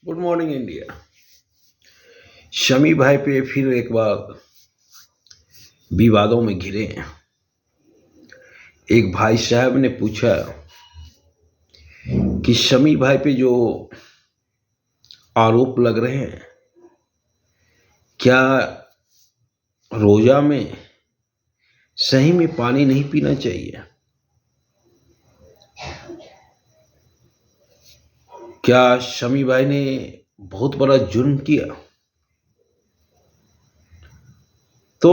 Good morning India. Shami भाई पे फिर एक बार विवादों में घिरे हैं। एक भाई साहब ने पूछा कि शमी भाई पे जो आरोप लग रहे हैं, क्या रोजा में सही में पानी नहीं पीना चाहिए? क्या शमी भाई ने बहुत बड़ा जुर्म किया? तो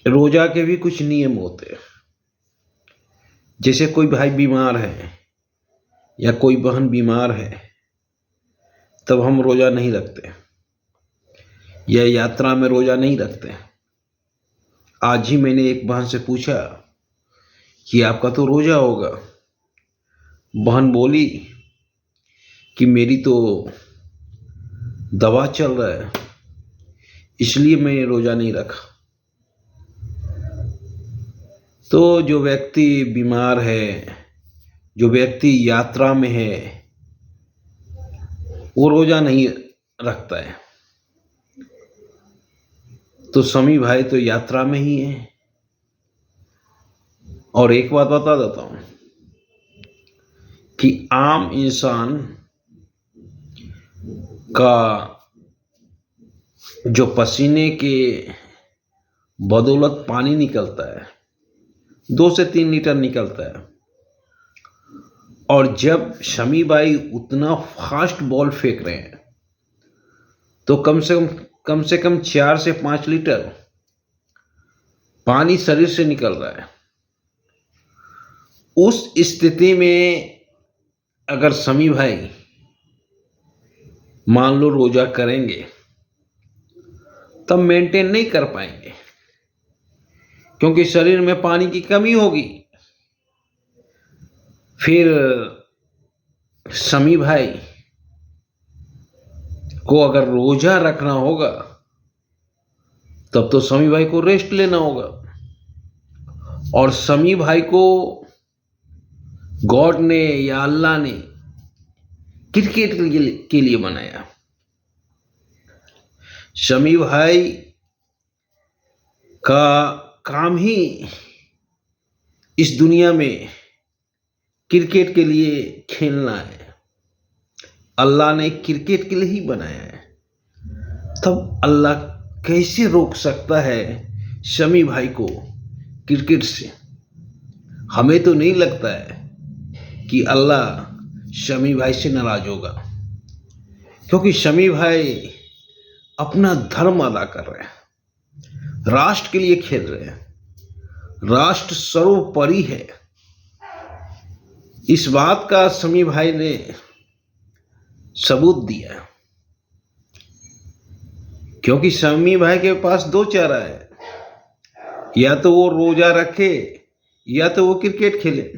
रोजा के भी कुछ नियम होते हैं। जैसे कोई भाई बीमार है या कोई बहन बीमार है, तब हम रोजा नहीं रखते, या यात्रा में रोजा नहीं रखते। आज ही मैंने एक बहन से पूछा कि आपका तो रोजा होगा। बहन बोली कि मेरी तो दवा चल रहा है, इसलिए मैं रोजा नहीं रखा। तो जो व्यक्ति बीमार है, जो व्यक्ति यात्रा में है, वो रोजा नहीं रखता है। तो शमी भाई तो यात्रा में ही है। और एक बात बता देता हूं कि आम इंसान का जो पसीने के बदौलत पानी निकलता है, 2 से 3 लीटर निकलता है। और जब शमी भाई उतना फास्ट बॉल फेंक रहे हैं, तो कम से कम 4 से 5 लीटर पानी शरीर से निकल रहा है। उस स्थिति में अगर शमी भाई मान लो रोजा करेंगे, तब मेंटेन नहीं कर पाएंगे, क्योंकि शरीर में पानी की कमी होगी। फिर शमी भाई को अगर रोजा रखना होगा, तब तो शमी भाई को रेस्ट लेना होगा। और शमी भाई को गॉड ने या अल्लाह ने क्रिकेट के लिए बनाया। शमी भाई का काम ही इस दुनिया में क्रिकेट के लिए खेलना है। अल्लाह ने क्रिकेट के लिए ही बनाया है। तब अल्लाह कैसे रोक सकता है शमी भाई को क्रिकेट से? हमें तो नहीं लगता है कि अल्लाह शमी भाई से नाराज होगा, क्योंकि शमी भाई अपना धर्म अदा कर रहे हैं, राष्ट्र के लिए खेल रहे हैं। राष्ट्र सर्वोपरि है। इस बात का शमी भाई ने सबूत दिया, क्योंकि शमी भाई के पास 2 चारा है, या तो वो रोजा रखे या तो वो क्रिकेट खेले।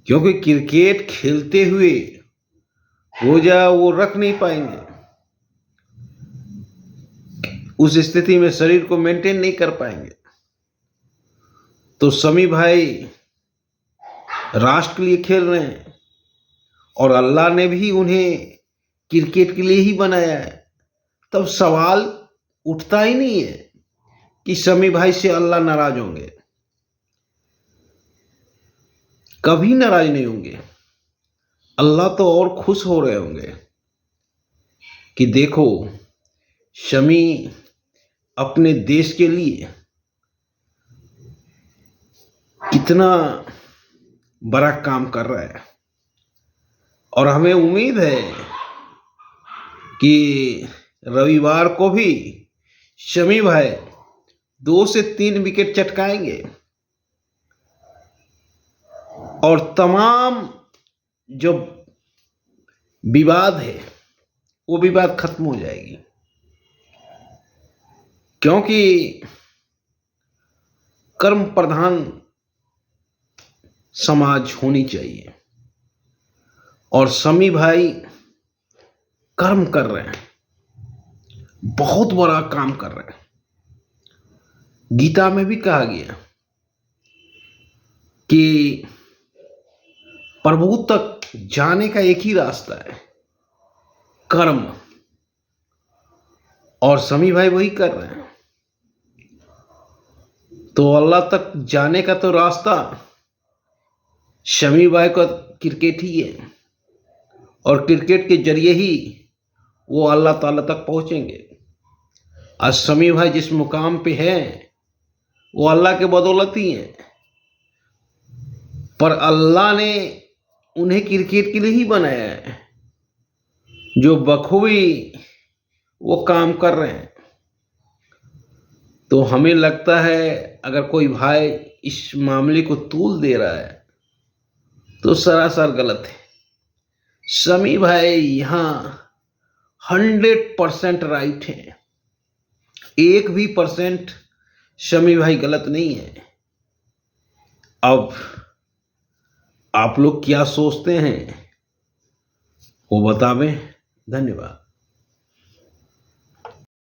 क्योंकि क्रिकेट खेलते हुए रोजा वो रख नहीं पाएंगे। उस स्थिति में शरीर को मेंटेन नहीं कर पाएंगे। तो शमी भाई राष्ट्र के लिए खेल रहे हैं, और अल्लाह ने भी उन्हें क्रिकेट के लिए ही बनाया है। तब सवाल उठता ही नहीं है कि शमी भाई से अल्लाह नाराज होंगे। कभी नाराज नहीं होंगे। अल्लाह तो और खुश हो रहे होंगे कि देखो, शमी अपने देश के लिए कितना बड़ा काम कर रहा है। और हमें उम्मीद है कि रविवार को भी शमी भाई 2 से 3 विकेट चटकाएंगे, और तमाम जो विवाद है वो विवाद खत्म हो जाएगी। क्योंकि कर्म प्रधान समाज होनी चाहिए, और शमी भाई कर्म कर रहे हैं, बहुत बड़ा काम कर रहे हैं। गीता में भी कहा गया कि प्रभु तक जाने का एक ही रास्ता है, कर्म, और शमी भाई वही कर रहे हैं। तो अल्लाह तक जाने का तो रास्ता शमी भाई का क्रिकेट ही है, और क्रिकेट के जरिए ही वो अल्लाह ताला तक पहुंचेंगे। आज शमी भाई जिस मुकाम पे हैं वो अल्लाह के बदौलत ही है, पर अल्लाह ने उन्हें क्रिकेट के लिए ही बनाया है, जो बखूबी वो काम कर रहे हैं। तो हमें लगता है अगर कोई भाई इस मामले को तूल दे रहा है तो सरासर गलत है। शमी भाई यहाँ 100% राइट है, 1% शमी भाई गलत नहीं है। अब आप लोग क्या सोचते हैं वो बतावें। धन्यवाद।